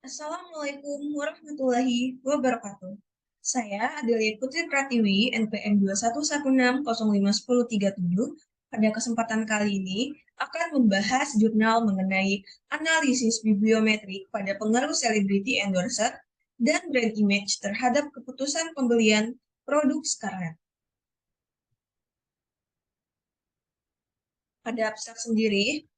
Assalamualaikum warahmatullahi wabarakatuh. Saya Adelia Putri Pratiwi, NPM 21160510337. Pada kesempatan kali ini akan membahas jurnal mengenai analisis bibliometrik pada pengaruh selebriti endorser dan brand image terhadap keputusan pembelian produk Scarlett. Pada abstrak sendiri,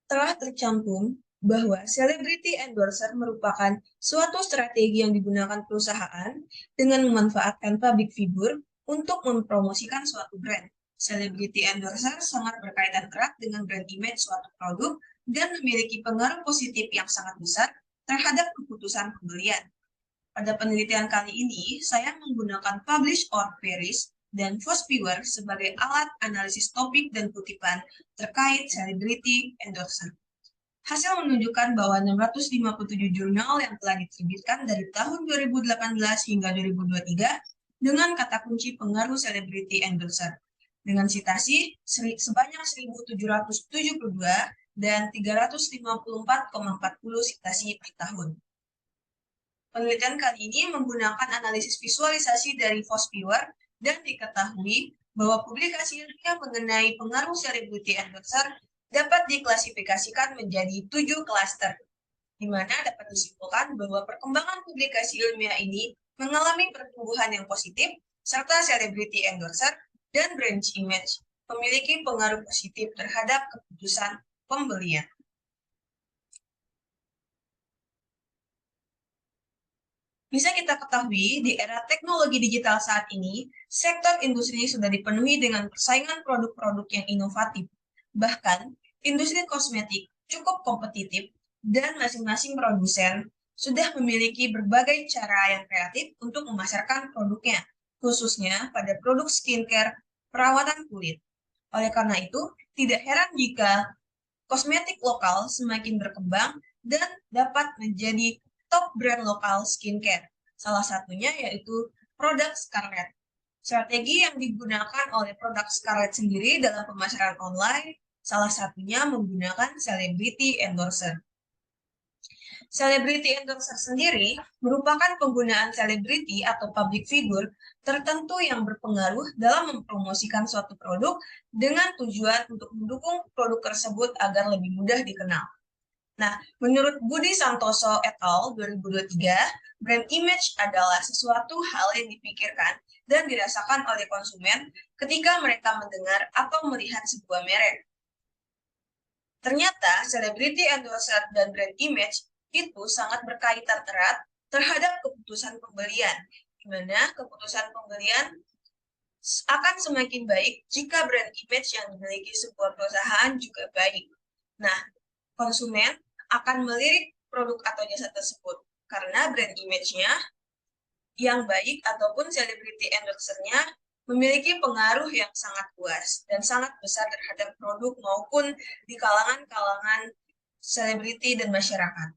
telah tercantum bahwa celebrity endorser merupakan suatu strategi yang digunakan perusahaan dengan memanfaatkan public figure untuk mempromosikan suatu brand. Celebrity endorser sangat berkaitan erat dengan brand image suatu produk dan memiliki pengaruh positif yang sangat besar terhadap keputusan pembelian. Pada penelitian kali ini, saya menggunakan Publish or Perish dan Fosviewer sebagai alat analisis topik dan kutipan terkait celebrity endorser. Hasil menunjukkan bahwa 657 jurnal yang telah diterbitkan dari tahun 2018 hingga 2023 dengan kata kunci pengaruh celebrity endorser, dengan citasi sebanyak 1.772 dan 354,40 citasi per tahun. Penelitian kali ini menggunakan analisis visualisasi dari Fosviewer dan diketahui bahwa publikasi ilmiah mengenai pengaruh celebrity endorser dapat diklasifikasikan menjadi 7 klaster, di mana dapat disimpulkan bahwa perkembangan publikasi ilmiah ini mengalami pertumbuhan yang positif, serta celebrity endorser dan brand image memiliki pengaruh positif terhadap keputusan pembelian. Bisa kita ketahui, di era teknologi digital saat ini, sektor industri sudah dipenuhi dengan persaingan produk-produk yang inovatif. Bahkan, industri kosmetik cukup kompetitif dan masing-masing produsen sudah memiliki berbagai cara yang kreatif untuk memasarkan produknya, khususnya pada produk skincare perawatan kulit. Oleh karena itu, tidak heran jika kosmetik lokal semakin berkembang dan dapat menjadi top brand lokal skincare. Salah satunya yaitu produk Scarlett. Strategi yang digunakan oleh produk Scarlett sendiri dalam pemasaran online, salah satunya menggunakan celebrity endorser. Celebrity endorser sendiri merupakan penggunaan selebriti atau public figure tertentu yang berpengaruh dalam mempromosikan suatu produk dengan tujuan untuk mendukung produk tersebut agar lebih mudah dikenal. Nah, menurut Budi Santoso et al. 2023, brand image adalah sesuatu hal yang dipikirkan dan dirasakan oleh konsumen ketika mereka mendengar atau melihat sebuah merek. Ternyata, celebrity endorser dan brand image itu sangat berkaitan erat terhadap keputusan pembelian, di mana keputusan pembelian akan semakin baik jika brand image yang dimiliki sebuah perusahaan juga baik. Nah, konsumen akan melirik produk atau jasa tersebut karena brand image-nya yang baik ataupun celebrity endorser-nya memiliki pengaruh yang sangat luas dan sangat besar terhadap produk maupun di kalangan-kalangan selebriti dan masyarakat.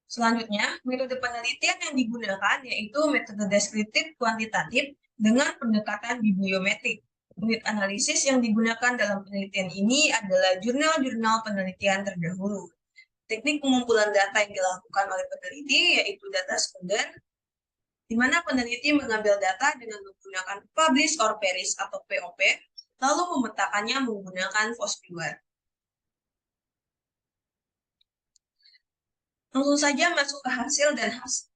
Selanjutnya, metode penelitian yang digunakan yaitu metode deskriptif kuantitatif dengan pendekatan bibliometrik. Unit analisis yang digunakan dalam penelitian ini adalah jurnal-jurnal penelitian terdahulu. Teknik pengumpulan data yang dilakukan oleh peneliti yaitu data sekunder, di mana peneliti mengambil data dengan menggunakan Publish or Perish atau POP, lalu memetakannya menggunakan Fosviewer. Langsung saja masuk ke hasil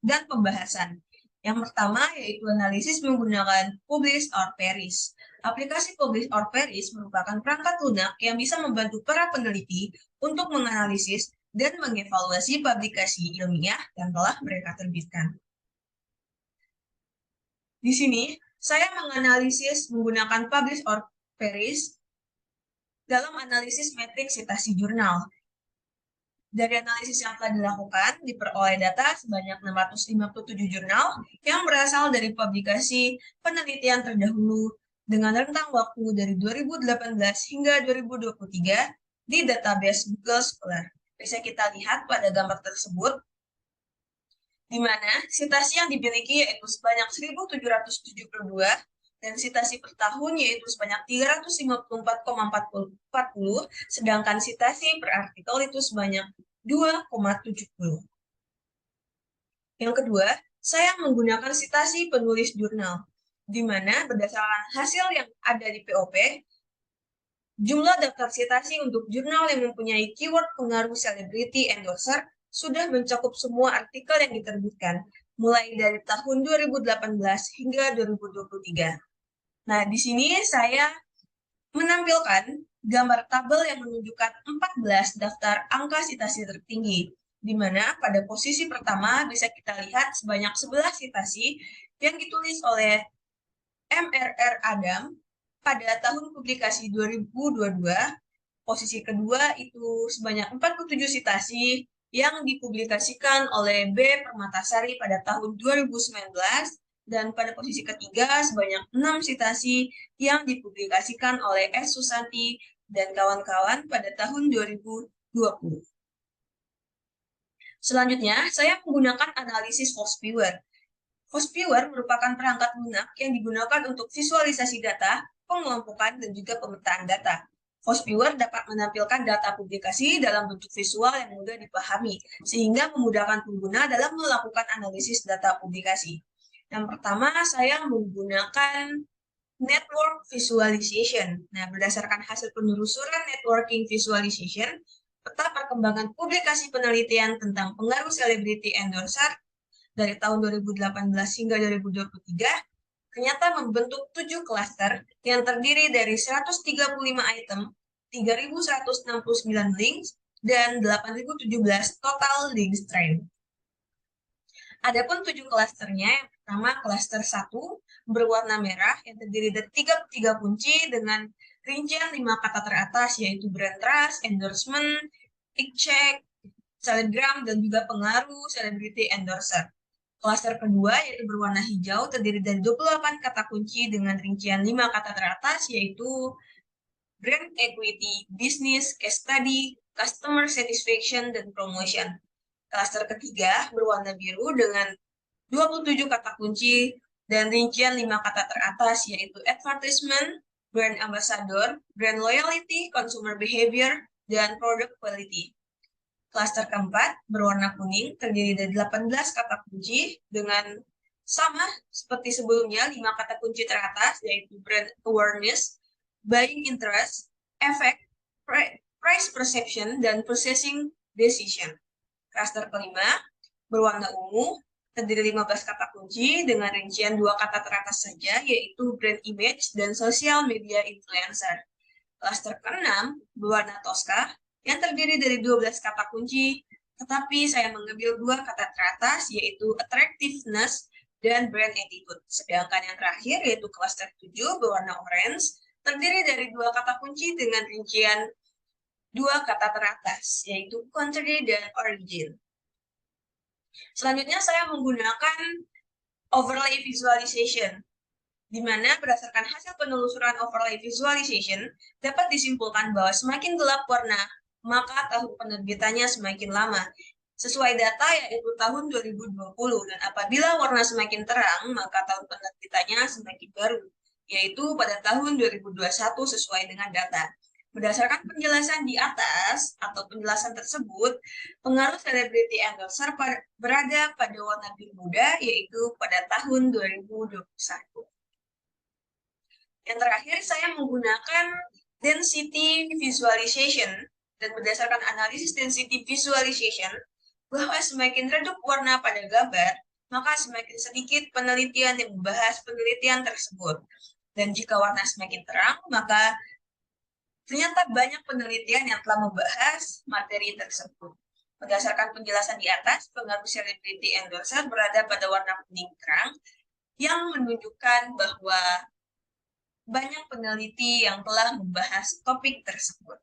dan pembahasan. Yang pertama yaitu analisis menggunakan Publish or Perish. Aplikasi Publish or Perish merupakan perangkat lunak yang bisa membantu para peneliti untuk menganalisis dan mengevaluasi publikasi ilmiah yang telah mereka terbitkan. Di sini, saya menganalisis menggunakan Publish or Perish dalam analisis metrik citasi jurnal. Dari analisis yang telah dilakukan, diperoleh data sebanyak 657 jurnal yang berasal dari publikasi penelitian terdahulu dengan rentang waktu dari 2018 hingga 2023 di database Google Scholar. Bisa kita lihat pada gambar tersebut, di mana citasi yang dimiliki yaitu sebanyak 1.772 dan citasi per tahun yaitu sebanyak 354,40, sedangkan citasi per artikel itu sebanyak 2,70. Yang kedua, saya menggunakan citasi penulis jurnal, di mana berdasarkan hasil yang ada di POP, jumlah daftar citasi untuk jurnal yang mempunyai keyword pengaruh celebrity endorser sudah mencakup semua artikel yang diterbitkan, mulai dari tahun 2018 hingga 2023. Nah, di sini saya menampilkan gambar tabel yang menunjukkan 14 daftar angka citasi tertinggi, di mana pada posisi pertama bisa kita lihat sebanyak 11 citasi yang ditulis oleh MRR Adam pada tahun publikasi 2022. Posisi kedua itu sebanyak 47 citasi yang dipublikasikan oleh B. Permatasari pada tahun 2019, dan pada posisi ketiga sebanyak 6 citasi yang dipublikasikan oleh S. Susanti dan kawan-kawan pada tahun 2020. Selanjutnya, saya menggunakan analisis Hospviewer. Hospviewer merupakan perangkat lunak yang digunakan untuk visualisasi data, pengelompokan, dan juga pemetaan data. Hospviewer dapat menampilkan data publikasi dalam bentuk visual yang mudah dipahami, sehingga memudahkan pengguna dalam melakukan analisis data publikasi. Yang pertama, saya menggunakan network visualization. Nah, berdasarkan hasil penelusuran networking visualization, peta perkembangan publikasi penelitian tentang pengaruh celebrity endorser dari tahun 2018 hingga 2023, ternyata membentuk 7 klaster yang terdiri dari 135 item, 3.169 links, dan 8.017 total link strength. Adapun 7 klasternya, yang pertama klaster 1 berwarna merah yang terdiri dari 3 kunci dengan rincian 5 kata teratas, yaitu brand trust, endorsement, check, selebgram, dan juga pengaruh celebrity endorser. Klaster kedua yaitu berwarna hijau terdiri dari 28 kata kunci dengan rincian 5 kata teratas, yaitu brand equity, business, case study, customer satisfaction, dan promotion. Klaster ketiga berwarna biru dengan 27 kata kunci dan rincian 5 kata teratas, yaitu advertisement, brand ambassador, brand loyalty, consumer behavior, dan product quality. Klaster keempat berwarna kuning terdiri dari 18 kata kunci dengan sama seperti sebelumnya 5 kata kunci teratas, yaitu brand awareness, buying interest, effect, price perception, dan purchasing decision. Klaster kelima berwarna ungu terdiri 15 kata kunci dengan rincian 2 kata teratas saja, yaitu brand image dan social media influencer. Klaster keenam berwarna toska yang terdiri dari 12 kata kunci, tetapi saya mengambil 2 kata teratas, yaitu attractiveness dan brand attitude. Sedangkan yang terakhir yaitu klaster 7 berwarna orange terdiri dari 2 kata kunci dengan rincian 2 kata teratas, yaitu country dan origin. Selanjutnya saya menggunakan overlay visualization, di mana berdasarkan hasil penelusuran overlay visualization dapat disimpulkan bahwa semakin gelap warna, maka tahun penerbitannya semakin lama. Sesuai data yaitu tahun 2020, dan apabila warna semakin terang, maka tahun penerbitannya semakin baru, yaitu pada tahun 2021 sesuai dengan data. Berdasarkan penjelasan di atas atau penjelasan tersebut, pengaruh celebrity endorser berada pada warna biru muda, yaitu pada tahun 2021. Yang terakhir, saya menggunakan density visualization, dan berdasarkan analisis density visualization, bahwa semakin redup warna pada gambar, maka semakin sedikit penelitian yang membahas penelitian tersebut. Dan jika warna semakin terang, maka ternyata banyak penelitian yang telah membahas materi tersebut. Berdasarkan penjelasan di atas, pengaruh celebrity endorser berada pada warna kuning terang, yang menunjukkan bahwa banyak peneliti yang telah membahas topik tersebut.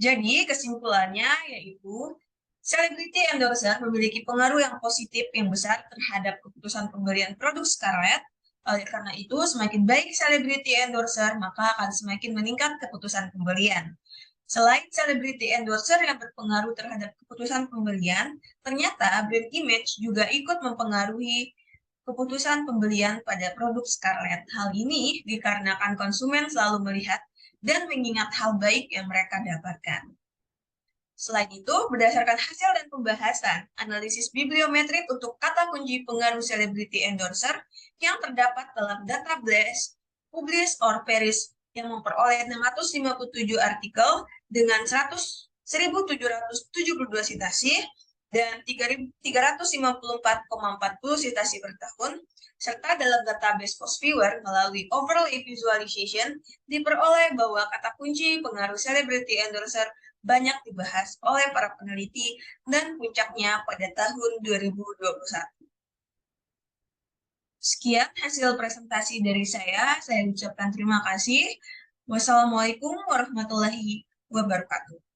Jadi, kesimpulannya yaitu celebrity endorser memiliki pengaruh yang positif yang besar terhadap keputusan pembelian produk Scarlett. Oleh karena itu, semakin baik celebrity endorser, maka akan semakin meningkat keputusan pembelian. Selain celebrity endorser yang berpengaruh terhadap keputusan pembelian, ternyata brand image juga ikut mempengaruhi keputusan pembelian pada produk Scarlett. Hal ini dikarenakan konsumen selalu melihat dan mengingat hal baik yang mereka dapatkan. Selain itu, berdasarkan hasil dan pembahasan analisis bibliometrik untuk kata kunci pengaruh celebrity endorser yang terdapat dalam database Publish or Perish yang memperoleh 657 artikel dengan 1.772 citasi dan 354,40 citasi per tahun, serta dalam database Postviewer melalui overlay visualization diperoleh bahwa kata kunci pengaruh celebrity endorser banyak dibahas oleh para peneliti dan puncaknya pada tahun 2021. Sekian hasil presentasi dari saya ucapkan terima kasih. Wassalamualaikum warahmatullahi wabarakatuh.